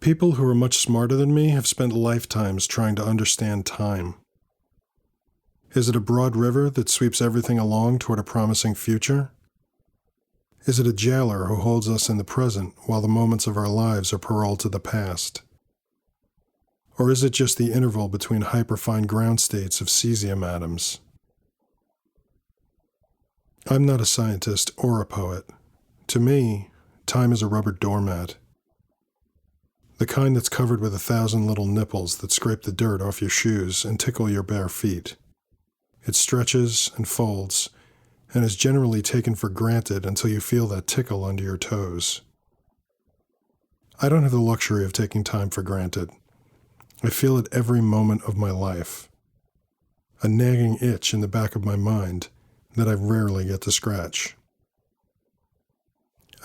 People who are much smarter than me have spent lifetimes trying to understand time. Is it a broad river that sweeps everything along toward a promising future? Is it a jailer who holds us in the present while the moments of our lives are paroled to the past? Or is it just the interval between hyperfine ground states of cesium atoms? I'm not a scientist or a poet. To me, time is a rubber doormat. The kind that's covered with 1,000 little nipples that scrape the dirt off your shoes and tickle your bare feet. It stretches and folds, and is generally taken for granted until you feel that tickle under your toes. I don't have the luxury of taking time for granted. I feel it every moment of my life. A nagging itch in the back of my mind that I rarely get to scratch.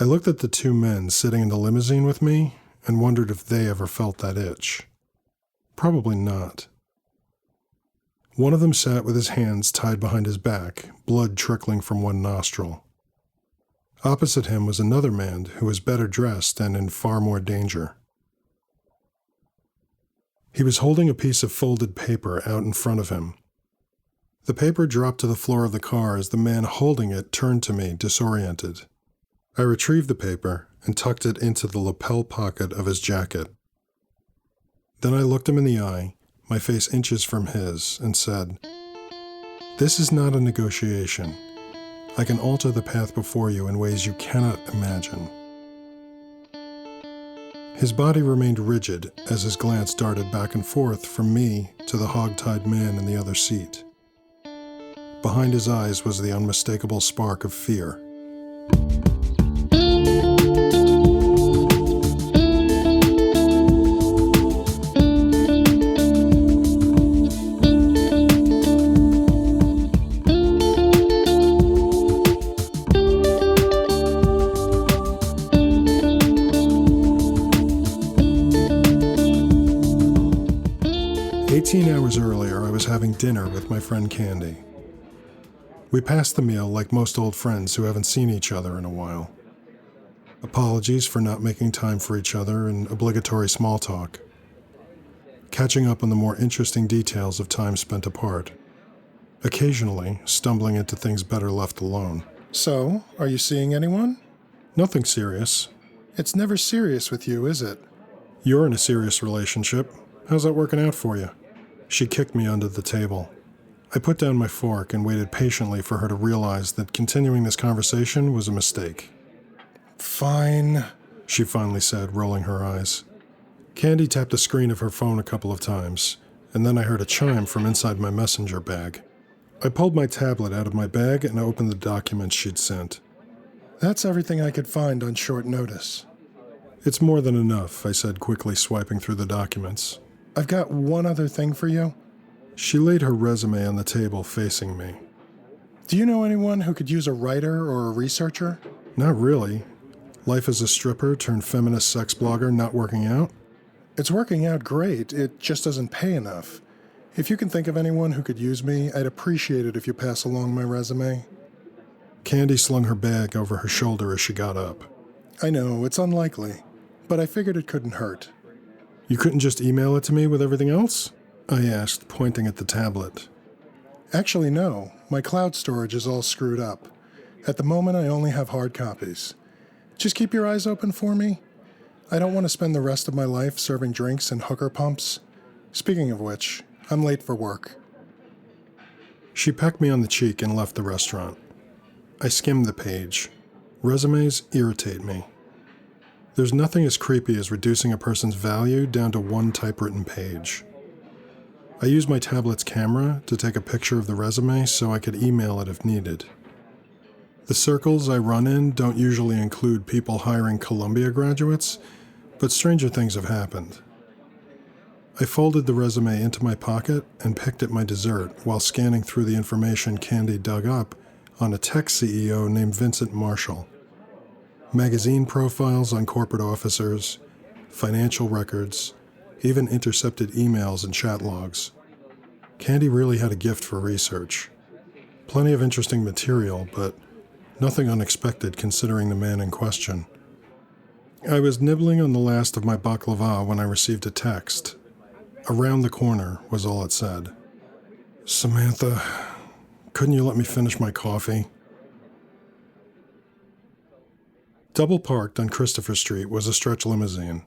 I looked at the two men sitting in the limousine with me and wondered if they ever felt that itch. Probably not. One of them sat with his hands tied behind his back, blood trickling from one nostril. Opposite him was another man who was better dressed and in far more danger. He was holding a piece of folded paper out in front of him. The paper dropped to the floor of the car as the man holding it turned to me, disoriented. I retrieved the paper and tucked it into the lapel pocket of his jacket. Then I looked him in the eye, my face inches from his, and said, "This is not a negotiation. I can alter the path before you in ways you cannot imagine." His body remained rigid as his glance darted back and forth from me to the hog-tied man in the other seat. Behind his eyes was the unmistakable spark of fear. Hours earlier, I was having dinner with my friend Candy. We passed the meal like most old friends who haven't seen each other in a while. Apologies for not making time for each other and obligatory small talk. Catching up on the more interesting details of time spent apart. Occasionally, stumbling into things better left alone. So, are you seeing anyone? Nothing serious. It's never serious with you, is it? You're in a serious relationship. How's that working out for you? She kicked me under the table. I put down my fork and waited patiently for her to realize that continuing this conversation was a mistake. Fine, she finally said, rolling her eyes. Candy tapped the screen of her phone a couple of times, and then I heard a chime from inside my messenger bag. I pulled my tablet out of my bag and opened the documents she'd sent. That's everything I could find on short notice. It's more than enough, I said, quickly swiping through the documents. I've got one other thing for you. She laid her resume on the table facing me. Do you know anyone who could use a writer or a researcher? Not really. Life as a stripper turned feminist sex blogger not working out? It's working out great. It just doesn't pay enough. If you can think of anyone who could use me, I'd appreciate it if you pass along my resume. Candy slung her bag over her shoulder as she got up. I know, it's unlikely, but I figured it couldn't hurt. You couldn't just email it to me with everything else? I asked, pointing at the tablet. Actually, no. My cloud storage is all screwed up. At the moment, I only have hard copies. Just keep your eyes open for me. I don't want to spend the rest of my life serving drinks in hooker pumps. Speaking of which, I'm late for work. She pecked me on the cheek and left the restaurant. I skimmed the page. Resumes irritate me. There's nothing as creepy as reducing a person's value down to one typewritten page. I used my tablet's camera to take a picture of the resume so I could email it if needed. The circles I run in don't usually include people hiring Columbia graduates, but stranger things have happened. I folded the resume into my pocket and picked at my dessert while scanning through the information Candy dug up on a tech CEO named Vincent Marshall. Magazine profiles on corporate officers, financial records, even intercepted emails and chat logs. Candy really had a gift for research. Plenty of interesting material, but nothing unexpected considering the man in question. I was nibbling on the last of my baklava when I received a text. Around the corner was all it said. Samantha, couldn't you let me finish my coffee? Double parked on Christopher Street was a stretch limousine.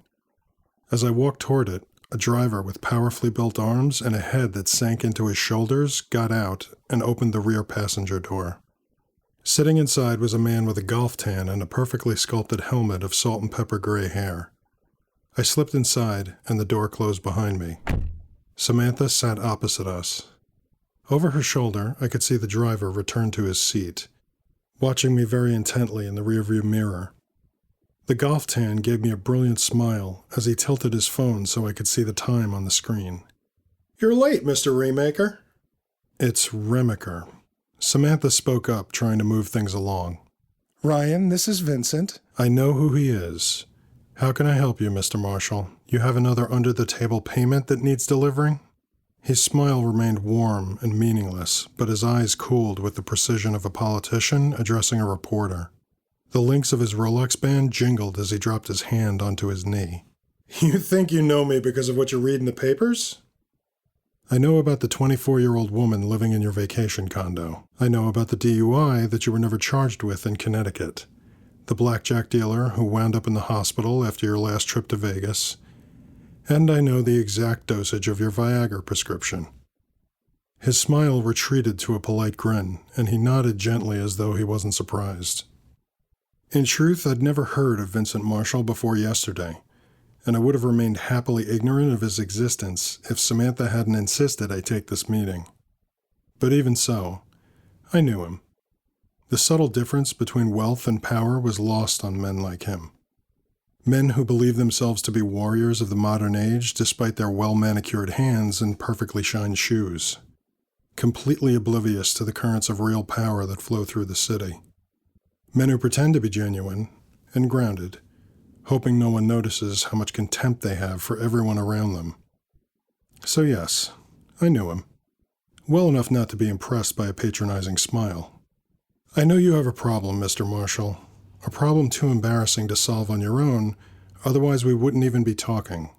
As I walked toward it, a driver with powerfully built arms and a head that sank into his shoulders got out and opened the rear passenger door. Sitting inside was a man with a golf tan and a perfectly sculpted helmet of salt and pepper gray hair. I slipped inside and the door closed behind me. Samantha sat opposite us. Over her shoulder, I could see the driver return to his seat, watching me very intently in the rearview mirror. The golf tan gave me a brilliant smile as he tilted his phone so I could see the time on the screen. You're late, Mr. Remaker. It's Remaker. Samantha spoke up, trying to move things along. Ryan, this is Vincent. I know who he is. How can I help you, Mr. Marshall? You have another under-the-table payment that needs delivering? His smile remained warm and meaningless, but his eyes cooled with the precision of a politician addressing a reporter. The links of his Rolex band jingled as he dropped his hand onto his knee. You think you know me because of what you read in the papers? I know about the 24-year-old woman living in your vacation condo. I know about the DUI that you were never charged with in Connecticut. The blackjack dealer who wound up in the hospital after your last trip to Vegas. And I know the exact dosage of your Viagra prescription. His smile retreated to a polite grin, and he nodded gently as though he wasn't surprised. In truth, I'd never heard of Vincent Marshall before yesterday, and I would have remained happily ignorant of his existence if Samantha hadn't insisted I take this meeting. But even so, I knew him. The subtle difference between wealth and power was lost on men like him. Men who believe themselves to be warriors of the modern age despite their well-manicured hands and perfectly shined shoes. Completely oblivious to the currents of real power that flow through the city. Men who pretend to be genuine and grounded, hoping no one notices how much contempt they have for everyone around them. So yes, I knew him. Well enough not to be impressed by a patronizing smile. I know you have a problem, Mr. Marshall. A problem too embarrassing to solve on your own, otherwise we wouldn't even be talking.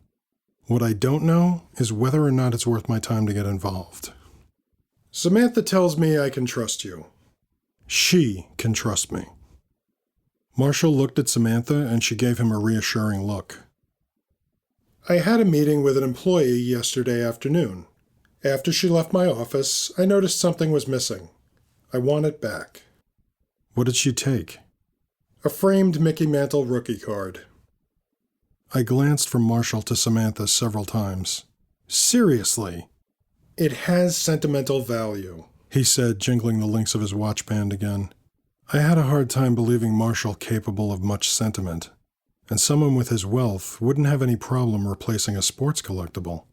What I don't know is whether or not it's worth my time to get involved. Samantha tells me I can trust you. She can trust me. Marshall looked at Samantha and she gave him a reassuring look. I had a meeting with an employee yesterday afternoon. After she left my office, I noticed something was missing. I want it back. What did she take? A framed Mickey Mantle rookie card. I glanced from Marshall to Samantha several times. Seriously? It has sentimental value, he said, jingling the links of his watch band again. I had a hard time believing Marshall capable of much sentiment, and someone with his wealth wouldn't have any problem replacing a sports collectible.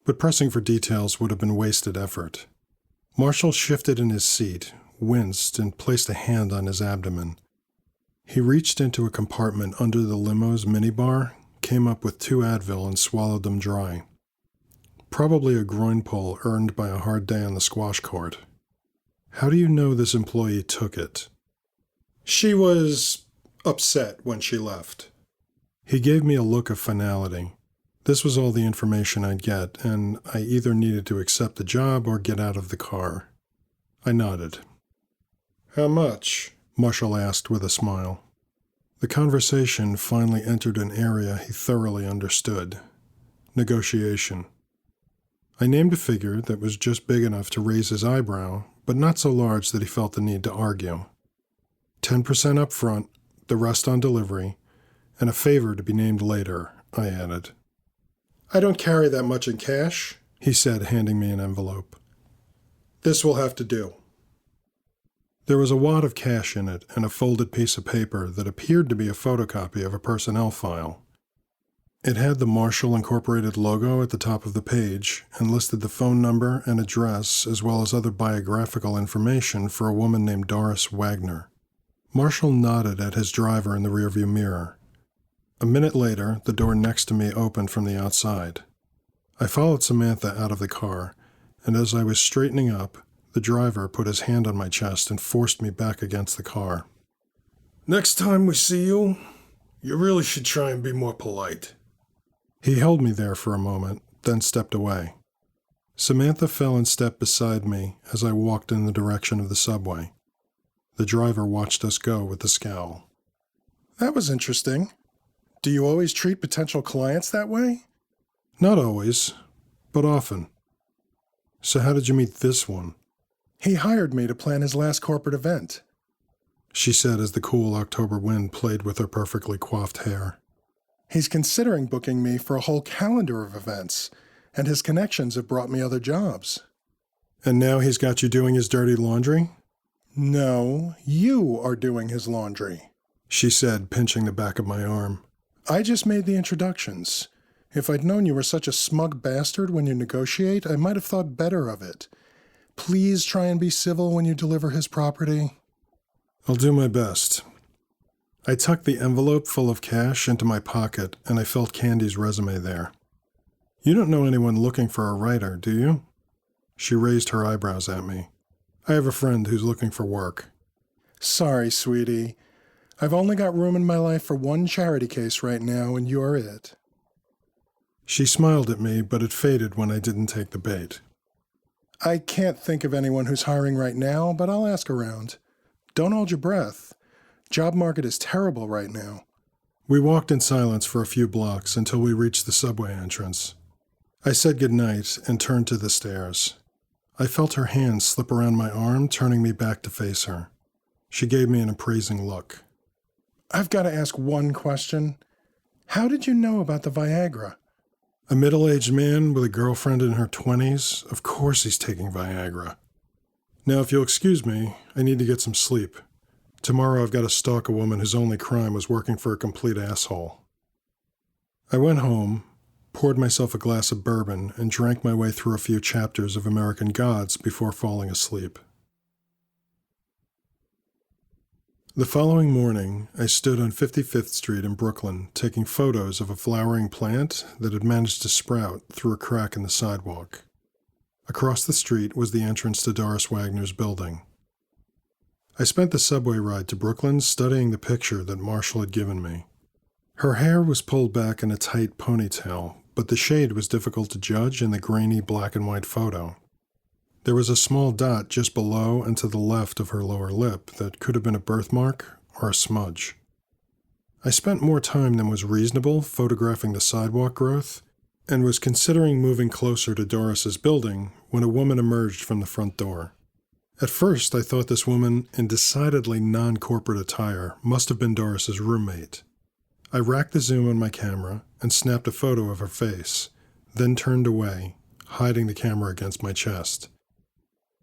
But pressing for details would have been wasted effort. Marshall shifted in his seat, winced, and placed a hand on his abdomen. He reached into a compartment under the limo's minibar, came up with 2 Advil and swallowed them dry. Probably a groin pull earned by a hard day on the squash court. How do you know this employee took it? She was upset when she left. He gave me a look of finality. This was all the information I'd get, and I either needed to accept the job or get out of the car. I nodded. How much? Marshall asked with a smile. The conversation finally entered an area he thoroughly understood. Negotiation. I named a figure that was just big enough to raise his eyebrow, but not so large that he felt the need to argue. 10% up front, the rest on delivery, and a favor to be named later, I added. I don't carry that much in cash, he said, handing me an envelope. This will have to do. There was a wad of cash in it and a folded piece of paper that appeared to be a photocopy of a personnel file. It had the Marshall Incorporated logo at the top of the page and listed the phone number and address as well as other biographical information for a woman named Doris Wagner. Marshall nodded at his driver in the rearview mirror. A minute later, the door next to me opened from the outside. I followed Samantha out of the car, and as I was straightening up, the driver put his hand on my chest and forced me back against the car. Next time we see you, You really should try and be more polite. He held me there for a moment, then stepped away. Samantha fell in step beside me as I walked in the direction of the subway. The driver watched us go with a scowl. That was interesting. Do you always treat potential clients that way? Not always, but often. So how did you meet this one? He hired me to plan his last corporate event, She said as the cool October wind played with her perfectly coiffed hair. He's considering booking me for a whole calendar of events, and his connections have brought me other jobs. And now he's got you doing his dirty laundry? No, you are doing his laundry, She said, pinching the back of my arm. I just made the introductions. If I'd known you were such a smug bastard when you negotiate, I might have thought better of it. Please try and be civil when you deliver his property. I'll do my best. I tucked the envelope full of cash into my pocket, and I felt Candy's resume there. You don't know anyone looking for a writer, do you? She raised her eyebrows at me. I have a friend who's looking for work. Sorry, sweetie. I've only got room in my life for one charity case right now, and you're it. She smiled at me, but it faded when I didn't take the bait. I can't think of anyone who's hiring right now, but I'll ask around. Don't hold your breath. Job market is terrible right now. We walked in silence for a few blocks until we reached the subway entrance. I said goodnight and turned to the stairs. I felt her hand slip around my arm, turning me back to face her. She gave me an appraising look. I've got to ask one question. How did you know about the Viagra? A middle-aged man with a girlfriend in her 20s, of course he's taking Viagra. Now, if you'll excuse me, I need to get some sleep. Tomorrow I've got to stalk a woman whose only crime was working for a complete asshole. I went home, poured myself a glass of bourbon, and drank my way through a few chapters of American Gods before falling asleep. The following morning, I stood on 55th Street in Brooklyn, taking photos of a flowering plant that had managed to sprout through a crack in the sidewalk. Across the street was the entrance to Doris Wagner's building. I spent the subway ride to Brooklyn studying the picture that Marshall had given me. Her hair was pulled back in a tight ponytail, but the shade was difficult to judge in the grainy black and white photo. There was a small dot just below and to the left of her lower lip that could have been a birthmark or a smudge. I spent more time than was reasonable photographing the sidewalk growth and was considering moving closer to Doris's building when a woman emerged from the front door. At first, I thought this woman, in decidedly non-corporate attire, must have been Doris's roommate. I racked the zoom on my camera and snapped a photo of her face, then turned away, hiding the camera against my chest.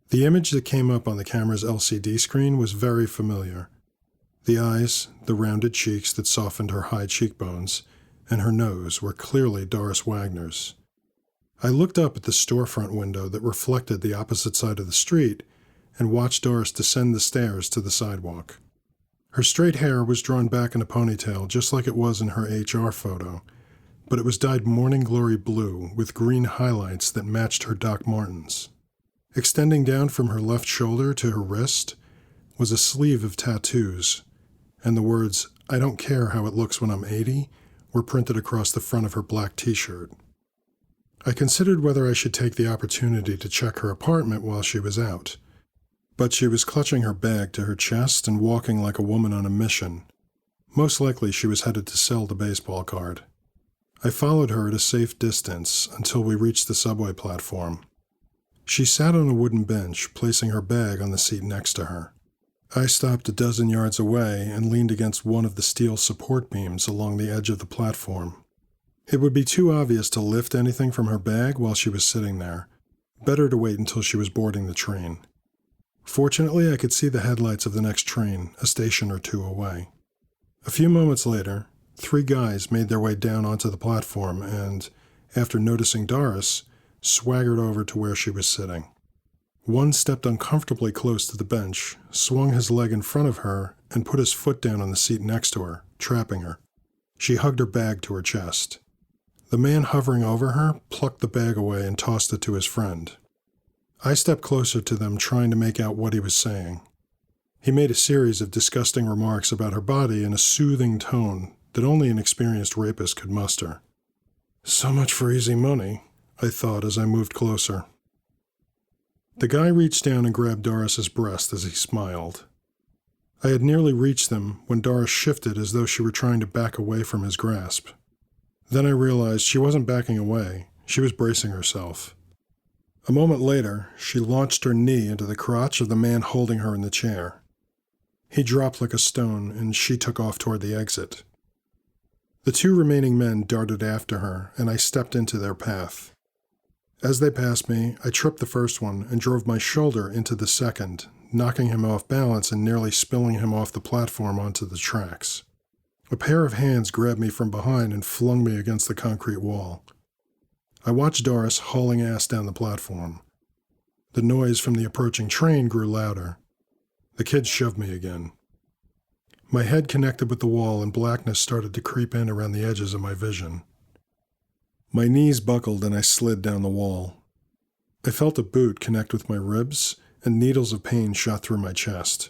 The image that came up on the camera's LCD screen was very familiar. The eyes, the rounded cheeks that softened her high cheekbones, and her nose were clearly Doris Wagner's. I looked up at the storefront window that reflected the opposite side of the street and watched Doris descend the stairs to the sidewalk. Her straight hair was drawn back in a ponytail just like it was in her HR photo, but it was dyed morning glory blue with green highlights that matched her Doc Martens. Extending down from her left shoulder to her wrist was a sleeve of tattoos, and the words, "I don't care how it looks when I'm 80, were printed across the front of her black t-shirt. I considered whether I should take the opportunity to check her apartment while she was out, but she was clutching her bag to her chest and walking like a woman on a mission. Most likely she was headed to sell the baseball card. I followed her at a safe distance until we reached the subway platform. She sat on a wooden bench, placing her bag on the seat next to her. I stopped a dozen yards away and leaned against one of the steel support beams along the edge of the platform. It would be too obvious to lift anything from her bag while she was sitting there. Better to wait until she was boarding the train. Fortunately, I could see the headlights of the next train, a station or two away. A few moments later, 3 guys made their way down onto the platform and, after noticing Doris, swaggered over to where she was sitting. One stepped uncomfortably close to the bench, swung his leg in front of her, and put his foot down on the seat next to her, trapping her. She hugged her bag to her chest. The man hovering over her plucked the bag away and tossed it to his friend. I stepped closer to them, trying to make out what he was saying. He made a series of disgusting remarks about her body in a soothing tone that only an experienced rapist could muster. So much for easy money, I thought as I moved closer. The guy reached down and grabbed Doris's breast as he smiled. I had nearly reached them when Doris shifted as though she were trying to back away from his grasp. Then I realized she wasn't backing away, she was bracing herself. A moment later, she launched her knee into the crotch of the man holding her in the chair. He dropped like a stone, and she took off toward the exit. The two remaining men darted after her, and I stepped into their path. As they passed me, I tripped the first one and drove my shoulder into the second, knocking him off balance and nearly spilling him off the platform onto the tracks. A pair of hands grabbed me from behind and flung me against the concrete wall. I watched Doris hauling ass down the platform. The noise from the approaching train grew louder. The kids shoved me again. My head connected with the wall and blackness started to creep in around the edges of my vision. My knees buckled and I slid down the wall. I felt a boot connect with my ribs, and needles of pain shot through my chest.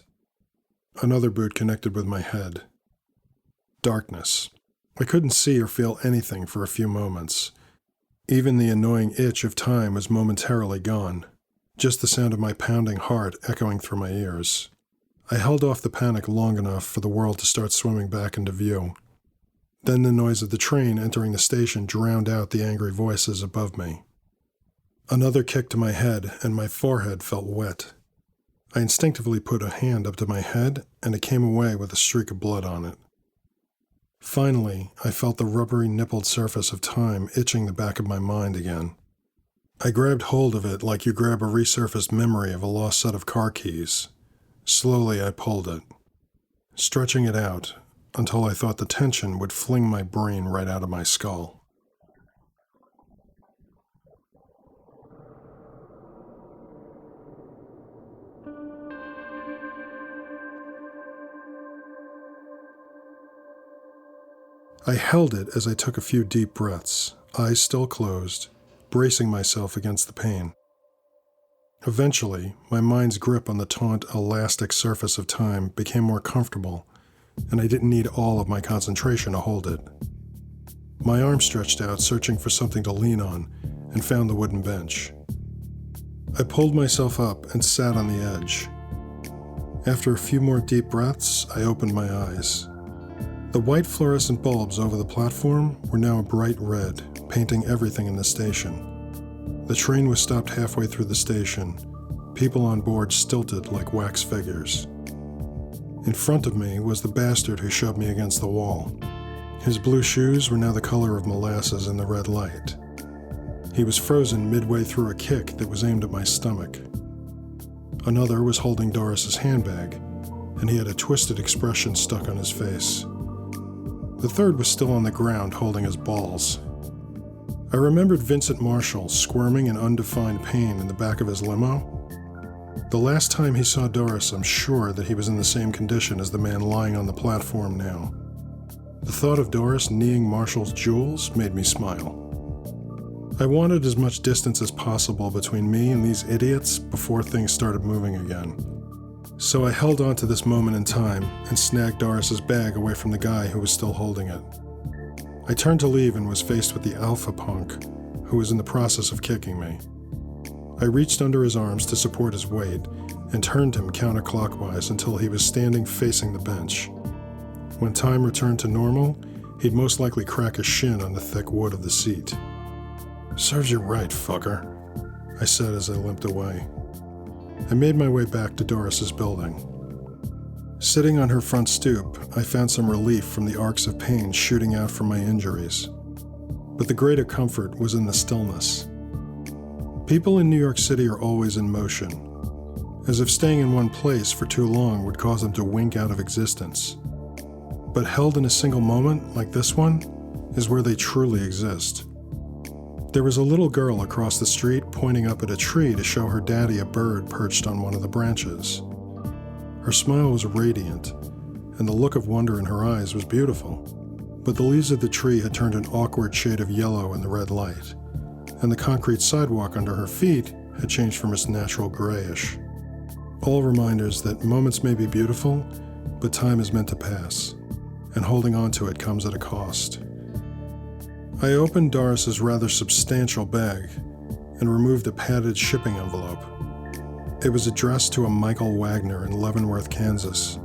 Another boot connected with my head. Darkness. I couldn't see or feel anything for a few moments. Even the annoying itch of time was momentarily gone, just the sound of my pounding heart echoing through my ears. I held off the panic long enough for the world to start swimming back into view. Then the noise of the train entering the station drowned out the angry voices above me. Another kick to my head, and my forehead felt wet. I instinctively put a hand up to my head, and it came away with a streak of blood on it. Finally, I felt the rubbery nippled surface of time itching the back of my mind again. I grabbed hold of it like you grab a resurfaced memory of a lost set of car keys. Slowly I pulled it, stretching it out until I thought the tension would fling my brain right out of my skull. I held it as I took a few deep breaths, eyes still closed, bracing myself against the pain. Eventually, my mind's grip on the taut, elastic surface of time became more comfortable, and I didn't need all of my concentration to hold it. My arm stretched out, searching for something to lean on, and found the wooden bench. I pulled myself up and sat on the edge. After a few more deep breaths, I opened my eyes. The white fluorescent bulbs over the platform were now a bright red, painting everything in the station. The train was stopped halfway through the station, people on board stilted like wax figures. In front of me was the bastard who shoved me against the wall. His blue shoes were now the color of molasses in the red light. He was frozen midway through a kick that was aimed at my stomach. Another was holding Doris's handbag, and he had a twisted expression stuck on his face. The third was still on the ground holding his balls. I remembered Vincent Marshall squirming in undefined pain in the back of his limo. The last time he saw Doris, I'm sure that he was in the same condition as the man lying on the platform now. The thought of Doris kneeing Marshall's jewels made me smile. I wanted as much distance as possible between me and these idiots before things started moving again. So I held on to this moment in time and snagged Doris's bag away from the guy who was still holding it. I turned to leave and was faced with the alpha punk, who was in the process of kicking me. I reached under his arms to support his weight and turned him counterclockwise until he was standing facing the bench. When time returned to normal, he'd most likely crack a shin on the thick wood of the seat. "Serves you right, fucker," I said as I limped away. I made my way back to Doris's building. Sitting on her front stoop, I found some relief from the arcs of pain shooting out from my injuries. But the greater comfort was in the stillness. People in New York City are always in motion, as if staying in one place for too long would cause them to wink out of existence. But held in a single moment, like this one, is where they truly exist. There was a little girl across the street pointing up at a tree to show her daddy a bird perched on one of the branches. Her smile was radiant, and the look of wonder in her eyes was beautiful. But the leaves of the tree had turned an awkward shade of yellow in the red light, and the concrete sidewalk under her feet had changed from its natural grayish. All reminders that moments may be beautiful, but time is meant to pass, and holding on to it comes at a cost. I opened Doris's rather substantial bag and removed a padded shipping envelope. It was addressed to a Michael Wagner in Leavenworth, Kansas.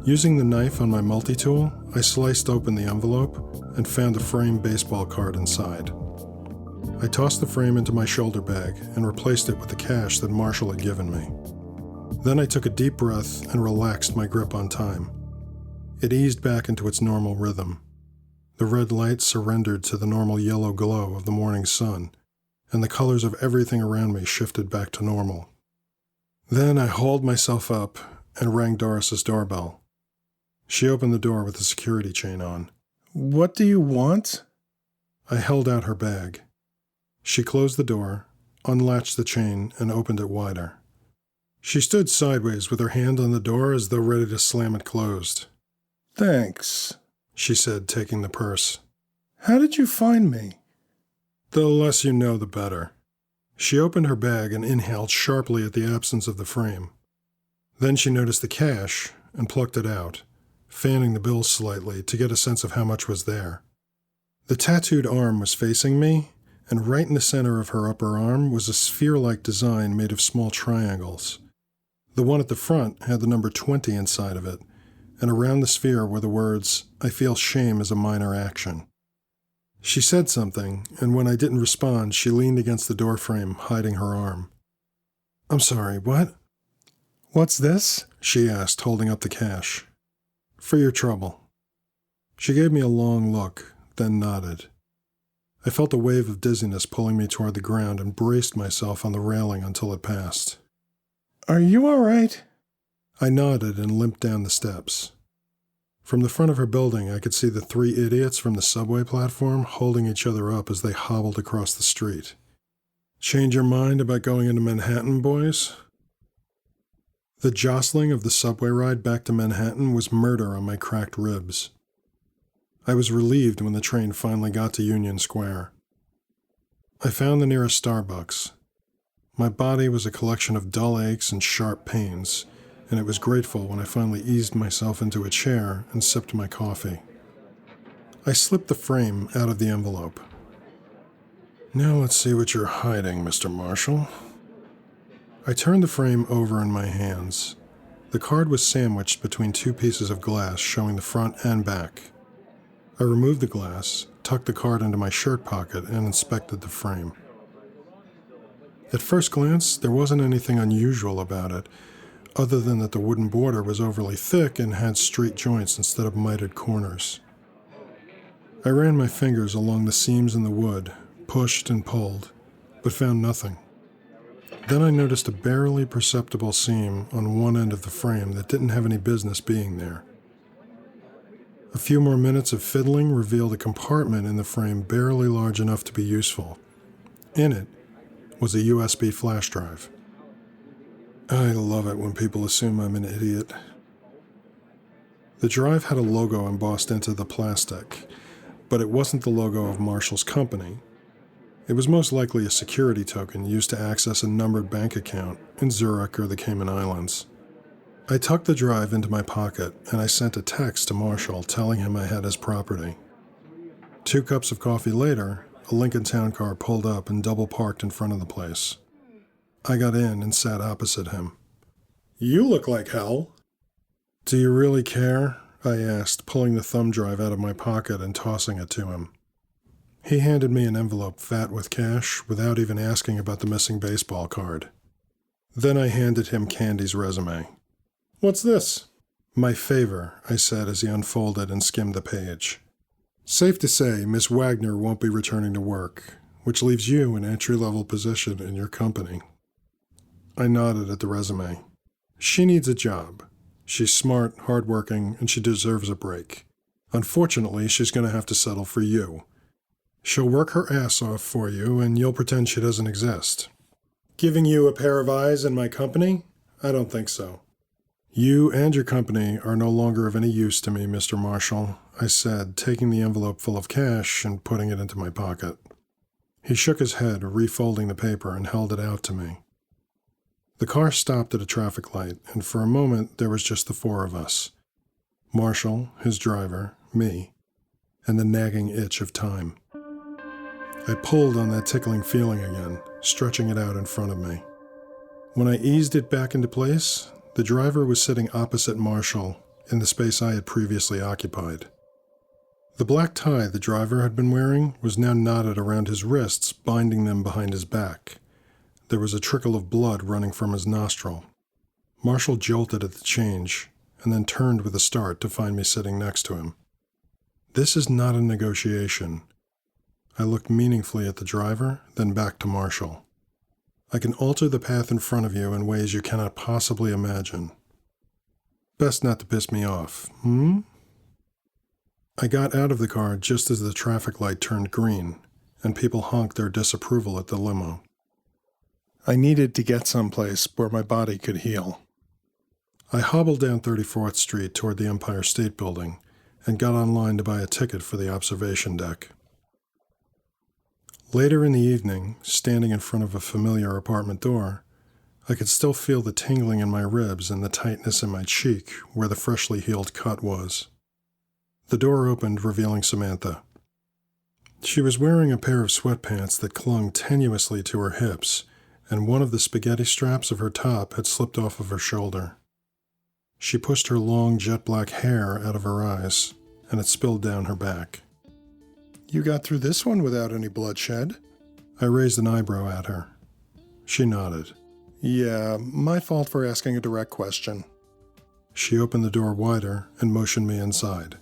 Using the knife on my multi-tool, I sliced open the envelope and found a framed baseball card inside. I tossed the frame into my shoulder bag and replaced it with the cash that Marshall had given me. Then I took a deep breath and relaxed my grip on time. It eased back into its normal rhythm. The red light surrendered to the normal yellow glow of the morning sun, and the colors of everything around me shifted back to normal. Then I hauled myself up and rang Doris's doorbell. She opened the door with the security chain on. What do you want? I held out her bag. She closed the door, unlatched the chain, and opened it wider. She stood sideways with her hand on the door as though ready to slam it closed. Thanks, she said, taking the purse. How did you find me? The less you know, the better. She opened her bag and inhaled sharply at the absence of the frame. Then she noticed the cash and plucked it out, fanning the bills slightly to get a sense of how much was there. The tattooed arm was facing me, and right in the center of her upper arm was a sphere-like design made of small triangles. The one at the front had the number 20 inside of it, and around the sphere were the words, "I feel shame is a minor action." She said something, and when I didn't respond, she leaned against the doorframe, hiding her arm. "I'm sorry, what?" What's this? She asked, holding up the cash. "For your trouble." She gave me a long look, then nodded. I felt a wave of dizziness pulling me toward the ground and braced myself on the railing until it passed. Are you all right? I nodded and limped down the steps. From the front of her building, I could see the three idiots from the subway platform holding each other up as they hobbled across the street. "Change your mind about going into Manhattan, boys?" The jostling of the subway ride back to Manhattan was murder on my cracked ribs. I was relieved when the train finally got to Union Square. I found the nearest Starbucks. My body was a collection of dull aches and sharp pains, and it was grateful when I finally eased myself into a chair and sipped my coffee. I slipped the frame out of the envelope. "Now let's see what you're hiding, Mr. Marshall." I turned the frame over in my hands. The card was sandwiched between two pieces of glass showing the front and back. I removed the glass, tucked the card into my shirt pocket, and inspected the frame. At first glance, there wasn't anything unusual about it, other than that the wooden border was overly thick and had straight joints instead of mitered corners. I ran my fingers along the seams in the wood, pushed and pulled, but found nothing. Then I noticed a barely perceptible seam on one end of the frame that didn't have any business being there. A few more minutes of fiddling revealed a compartment in the frame barely large enough to be useful. In it was a USB flash drive. I love it when people assume I'm an idiot. The drive had a logo embossed into the plastic, but it wasn't the logo of Marshall's company. It was most likely a security token used to access a numbered bank account in Zurich or the Cayman Islands. I tucked the drive into my pocket, and I sent a text to Marshall telling him I had his property. 2 cups of coffee later, a Lincoln Town car pulled up and double parked in front of the place. I got in and sat opposite him. "You look like hell." "Do you really care?" I asked, pulling the thumb drive out of my pocket and tossing it to him. He handed me an envelope fat with cash without even asking about the missing baseball card. Then I handed him Candy's resume. "What's this?" "My favor," I said as he unfolded and skimmed the page. "Safe to say, Miss Wagner won't be returning to work, which leaves you an entry-level position in your company." I nodded at the resume. "She needs a job. She's smart, hardworking, and she deserves a break. Unfortunately, she's going to have to settle for you. She'll work her ass off for you, and you'll pretend she doesn't exist. Giving you a pair of eyes in my company? I don't think so." "You and your company are no longer of any use to me, Mr. Marshall," I said, taking the envelope full of cash and putting it into my pocket. He shook his head, refolding the paper, and held it out to me. The car stopped at a traffic light, and for a moment there was just the 4 of us. Marshall, his driver, me, and the nagging itch of time. I pulled on that tickling feeling again, stretching it out in front of me. When I eased it back into place, the driver was sitting opposite Marshall in the space I had previously occupied. The black tie the driver had been wearing was now knotted around his wrists, binding them behind his back. There was a trickle of blood running from his nostril. Marshall jolted at the change, and then turned with a start to find me sitting next to him. This is not a negotiation. I looked meaningfully at the driver, then back to Marshall. I can alter the path in front of you in ways you cannot possibly imagine. Best not to piss me off, I got out of the car just as the traffic light turned green, and people honked their disapproval at the limo. I needed to get someplace where my body could heal. I hobbled down 34th Street toward the Empire State Building and got online to buy a ticket for the observation deck. Later in the evening, standing in front of a familiar apartment door, I could still feel the tingling in my ribs and the tightness in my cheek where the freshly healed cut was. The door opened, revealing Samantha. She was wearing a pair of sweatpants that clung tenuously to her hips, and one of the spaghetti straps of her top had slipped off of her shoulder. She pushed her long jet black hair out of her eyes, and it spilled down her back. You got through this one without any bloodshed? I raised an eyebrow at her. She nodded. Yeah, my fault for asking a direct question. She opened the door wider and motioned me inside.